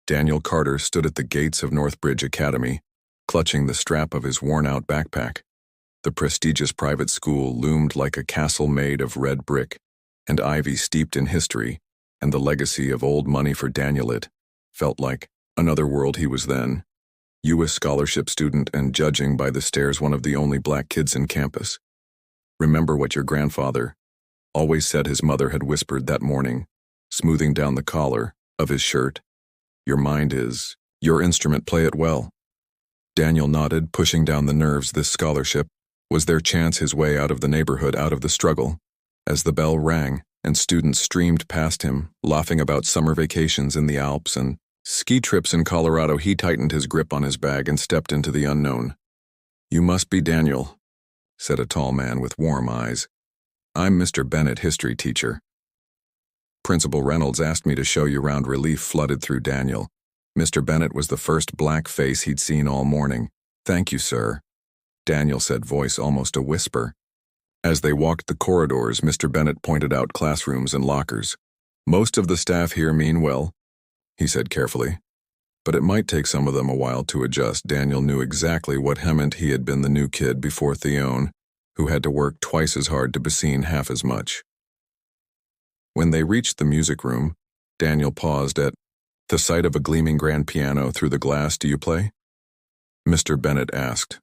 Daniel Carter stood at the gates of Northbridge Academy, clutching the strap of his worn-out backpack. The prestigious private school loomed like a castle made of red brick, and ivy steeped in history, and the legacy of old money for Daniel. It felt like another world he was then. U.S. scholarship student and, judging by the stares, one of the only black kids in campus. Remember what your grandfather always said, his mother had whispered that morning, smoothing down the collar of his shirt. Your mind is your instrument, play it well. Daniel nodded, pushing down the nerves. This scholarship was their chance, his way out of the neighborhood, out of the struggle. As the bell rang and students streamed past him, laughing about summer vacations in the Alps and ski trips in Colorado, he tightened his grip on his bag and stepped into the unknown. You must be Daniel, said a tall man with warm eyes. I'm Mr. Bennett, history teacher. Principal Reynolds asked me to show you round. Relief flooded through Daniel. Mr. Bennett was the first black face he'd seen all morning. Thank you, sir, Daniel said, voice almost a whisper. As they walked the corridors, Mr. Bennett pointed out classrooms and lockers. Most of the staff here mean well, he said carefully, but it might take some of them a while to adjust. Daniel knew exactly what meant. He had been the new kid before Theone, who had to work twice as hard to be seen half as much. When they reached the music room, Daniel paused at the sight of a gleaming grand piano through the glass. Do you play? Mr. Bennett asked.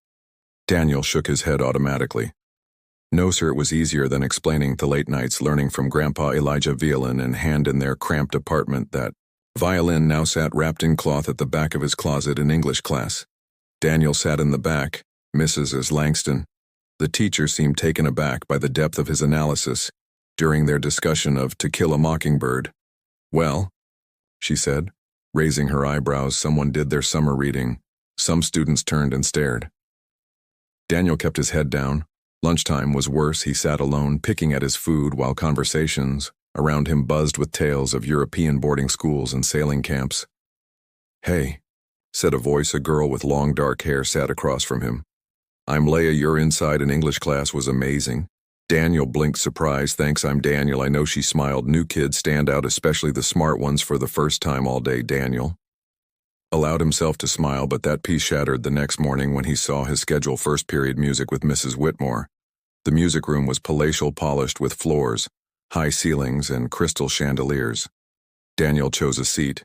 Daniel shook his head automatically. No, sir. It was easier than explaining the late nights learning from Grandpa Elijah Violin in hand in their cramped apartment. That Violin now sat wrapped in cloth at the back of his closet in English class. Daniel sat in the back, Mrs. Langston. The teacher seemed taken aback by the depth of his analysis during their discussion of To Kill a Mockingbird. Well, she said, raising her eyebrows. Someone did their summer reading. Some students turned and stared. Daniel kept his head down. Lunchtime was worse. He sat alone, picking at his food, while conversations around him buzzed with tales of European boarding schools and sailing camps. Hey, said a voice. A girl with long dark hair sat across from him. I'm Leia. Your inside in English class was amazing. Daniel blinked, surprised. Thanks, I'm Daniel. I know, she smiled. New kids stand out, especially the smart ones, for the first time all day. Daniel allowed himself to smile, but that peace shattered the next morning when he saw his schedule. First period music with Mrs. Whitmore. The music room was palatial, polished with floors, high ceilings, and crystal chandeliers. Daniel chose a seat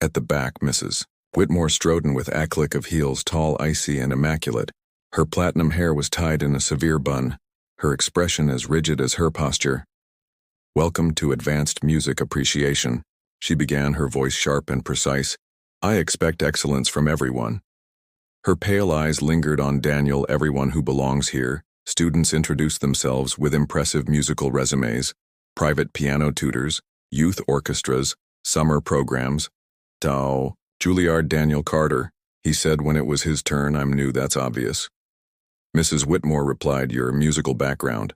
at the back. Mrs. Whitmore strode in with a click of heels, tall, icy, and immaculate. Her platinum hair was tied in a severe bun, her expression as rigid as her posture. Welcome to Advanced Music Appreciation, she began, her voice sharp and precise. I expect excellence from everyone. Her pale eyes lingered on Daniel. Everyone who belongs here. Students introduced themselves with impressive musical resumes, private piano tutors, youth orchestras, summer programs. Juilliard. Daniel Carter, he said when it was his turn. I'm new, that's obvious. Mrs. Whitmore replied, your musical background.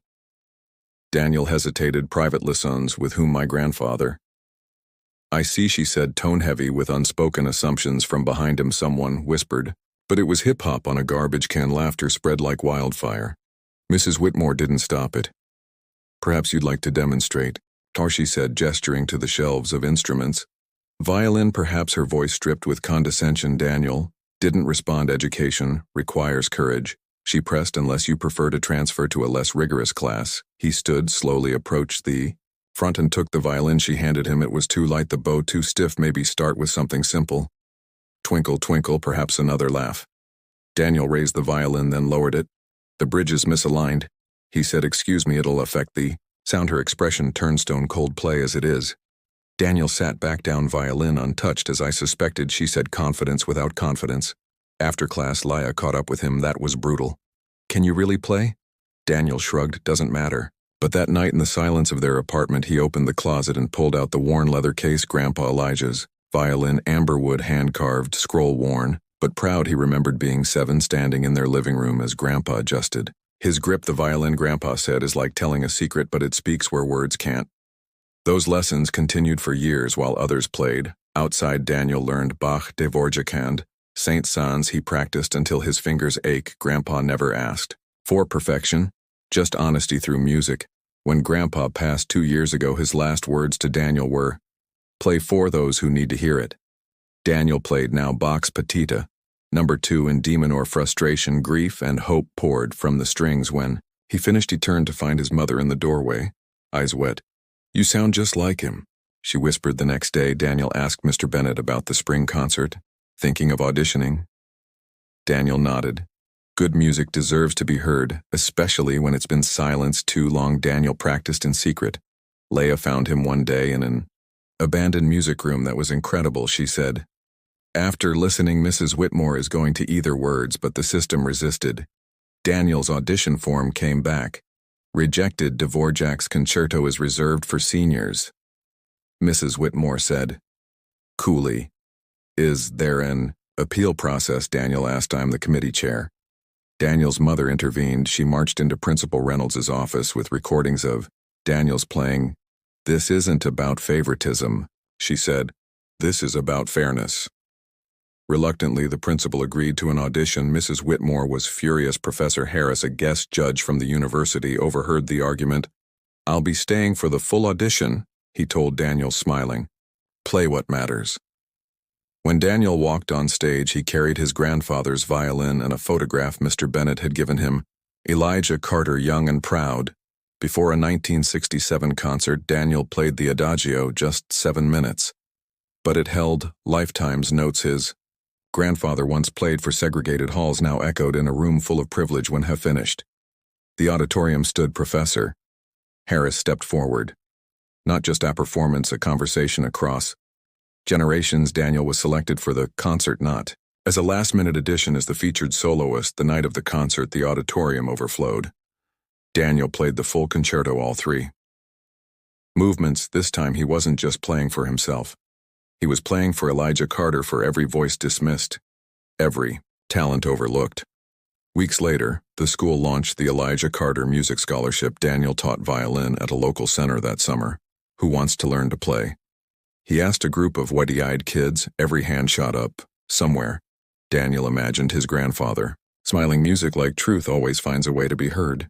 Daniel hesitated. Private lessons with whom my grandfather. I see, she said, tone-heavy with unspoken assumptions. From behind him someone whispered, but it was hip-hop on a garbage can. Laughter spread like wildfire. Mrs. Whitmore didn't stop it. Perhaps you'd like to demonstrate, she said, gesturing to the shelves of instruments. Violin, perhaps, her voice stripped with condescension. Daniel didn't respond. Education requires courage, she pressed, unless you prefer to transfer to a less rigorous class. He stood, slowly approached the front and took the violin she handed him. It was too light, the bow too stiff. Maybe start with something simple. Twinkle, twinkle, perhaps another laugh. Daniel raised the violin, then lowered it. The bridge is misaligned, he said. Excuse me, it'll affect the sound. Her expression turned stone cold. Play as it is. Daniel sat back down, violin untouched. As I suspected, she said, confidence without confidence. After class, Leia caught up with him. That was brutal. Can you really play? Daniel shrugged. Doesn't matter. But that night in the silence of their apartment, he opened the closet and pulled out the worn leather case. Grandpa Elijah's violin, amberwood, hand-carved, scroll-worn, but proud. He remembered being 7, standing in their living room as Grandpa adjusted his grip. The violin, Grandpa said, is like telling a secret, but it speaks where words can't. Those lessons continued for years while others played. Outside, Daniel learned Bach, Dvorak, and Saint-Saëns. He practiced until his fingers ached. Grandpa never asked for perfection, just honesty through music. When Grandpa passed 2 years ago, his last words to Daniel were, play for those who need to hear it. Daniel played now Bach's Petita, number 2 in D minor. Frustration, grief, and hope poured from the strings. When he finished, he turned to find his mother in the doorway, eyes wet. "You sound just like him," she whispered. The next day, Daniel asked Mr. Bennett about the spring concert. "Thinking of auditioning?" Daniel nodded. Good music deserves to be heard, especially when it's been silenced too long. Daniel practiced in secret. Leah found him one day in an abandoned music room. "That was incredible," she said. After listening, "Mrs. Whitmore is going to either words, but the system resisted." Daniel's audition form came back. "Rejected. Dvorak's concerto is reserved for seniors." Mrs. Whitmore said, coolly, "Is there an appeal process?" Daniel asked. "I'm the committee chair." Daniel's mother intervened. She marched into Principal Reynolds's office with recordings of Daniel's playing. "This isn't about favoritism," she said. "This is about fairness." Reluctantly, the principal agreed to an audition. Mrs. Whitmore was furious. Professor Harris, a guest judge from the university, overheard the argument. "I'll be staying for the full audition," he told Daniel, smiling. "Play what matters." When Daniel walked on stage, he carried his grandfather's violin and a photograph Mr. Bennett had given him. Elijah Carter, young and proud. Before a 1967 concert, Daniel played the Adagio, just 7 minutes. But it held lifetime's notes. His grandfather once played for segregated halls, now echoed in a room full of privilege when he finished. The auditorium stood. Professor Harris stepped forward. Not just a performance, a conversation across generations. Daniel was selected for the concert not as a last-minute addition as the featured soloist. The night of the concert, the auditorium overflowed. Daniel played the full concerto, all 3 movements. This time he wasn't just playing for himself. He was playing for Elijah Carter, for every voice dismissed, every talent overlooked. Weeks later, the school launched the Elijah Carter Music Scholarship. Daniel taught violin at a local center that summer. "Who wants to learn to play?" He asked a group of wetty-eyed kids. Every hand shot up. Somewhere, Daniel imagined his grandfather, smiling. Music, like truth, always finds a way to be heard.